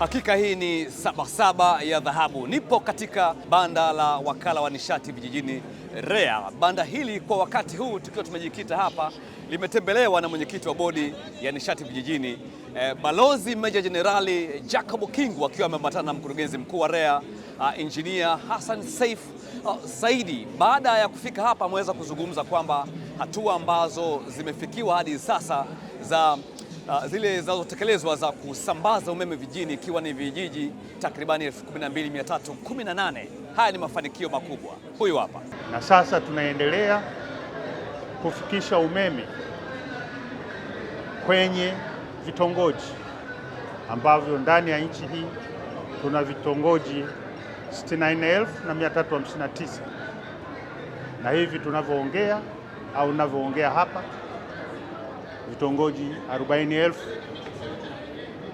Hakika hii ni Sabasaba ya dhahabu. Nipo katika banda la wakala wa nishati vijijini REA. Banda hili kwa wakati huu tukiwa tumejikita hapa limetembelewa na mwenyekiti wa bodi ya nishati vijijini Balozi Meja Jenerali Jacob Kingu akiwa ameambatana na mkurugenzi mkuu wa REA Engineer Hassan Saif Saidi. Baada ya kufika hapa ameweza kuzungumza kwamba hatua ambazo zimefikiwa hadi sasa za zile zinazotekelezwa za kusambaza umeme vijijini ikiwa ni vijiji takribani 12318. Haya ni mafanikio makubwa. Huyu hapa. Na sasa tunaendelea kufikisha umeme kwenye vitongoji ambavyo ndani ya nchi hii tuna vitongoji 64,359 na hivi tunavyoongea au ninavyoongea hapa vitongoji 40,000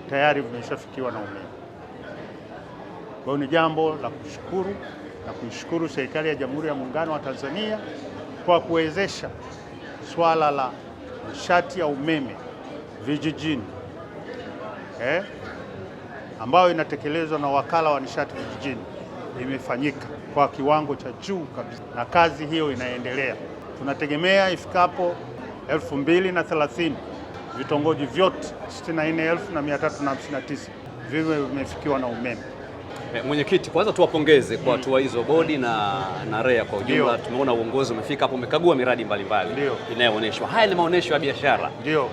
tayari vimeshafikiwa na umeme. Kwa hiyo ni jambo la kushukuru na kuishukuru serikali ya Jamhuri ya Muungano wa Tanzania kwa kuwezesha swala la nishati ya umeme vijijini ambayo inatekelezwa na wakala wa nishati vijijini imefanyika kwa kiwango cha juu kabisa, na kazi hiyo inaendelea. Tunategemea ifikapo 2030 vitongoji vyote 64,359 viwe vimefikiwa na umeme. Mwenyekiti, kwanza tuwapongeze kwa hatua hizo bodi na REA kwa ujumla. Tumeona uongozi umefika hapo, umekagua miradi mbalimbali inayoonyeshwa. Haya ni maonyesho ya biashara. Ndio.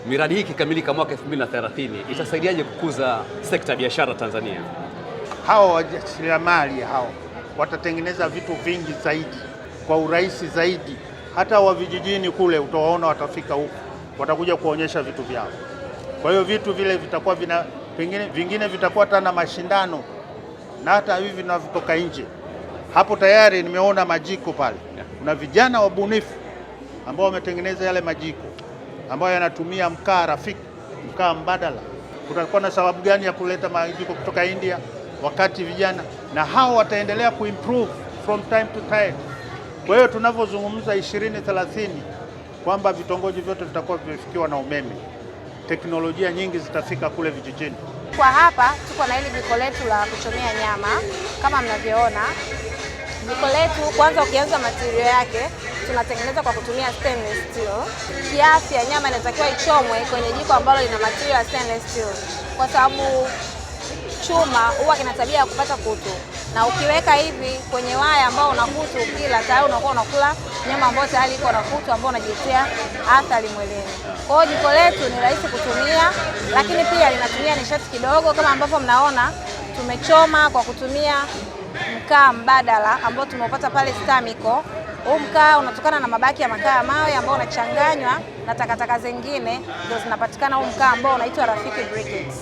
Miradi hii ikikamilika mwaka 2030 itasaidiaje kukuza sekta ya biashara Tanzania? Hao wajasiriamali hao watatengeneza vitu vingi zaidi kwa urahisi zaidi. Hata wa vijijini kule utawaona watafika huko, watakuja kuonyesha vitu vyao. Kwa hiyo vitu vile vitakuwa vingine vitakuwa tena mashindano, na hata hivi vinavyotoka nje. Hapo tayari nimeona majiko pale. Kuna vijana wabunifu ambao wametengeneza yale majiko ambayo yanatumia mkaa rafiki, mkaa mbadala. Kutakuwa na sababu gani ya kuleta majiko kutoka India wakati vijana, na hao wataendelea kuimprove from time to time. Kwa hiyo tunavyozungumza 2030 kwamba vitongoji vyote vitakuwa vimefikiwa na umeme, teknolojia nyingi zitafika kule vijijini. Kwa hapa tuko na hili jiko letu la kuchomea nyama. Kama mnavyoona jiko letu, kwanza ukianza material yake tunatengeneza kwa kutumia stainless steel. Kiasi ya nyama inatakiwa ichomwe kwenye jiko ambalo lina material ya stainless steel, kwa sababu chuma huwa kina tabia ya kupata kutu, na ukiweka hivi kwenye waya ambao una kutu, kila tayari unakuwa unakula nyama ambayo tayari iko na kutu ambao unajiletea athari mwilini. Kwa hiyo jiko letu ni rahisi kutumia, lakini pia linatumia nishati kidogo. Kama ambavyo mnaona tumechoma kwa kutumia mkaa mbadala ambao tumeupata pale Stamico. Huu mkaa unatokana na mabaki ya makaa ya mawe ambao unachanganywa na takataka zingine ndio zinapatikana huu mkaa ambao unaitwa Rafiki Briquettes.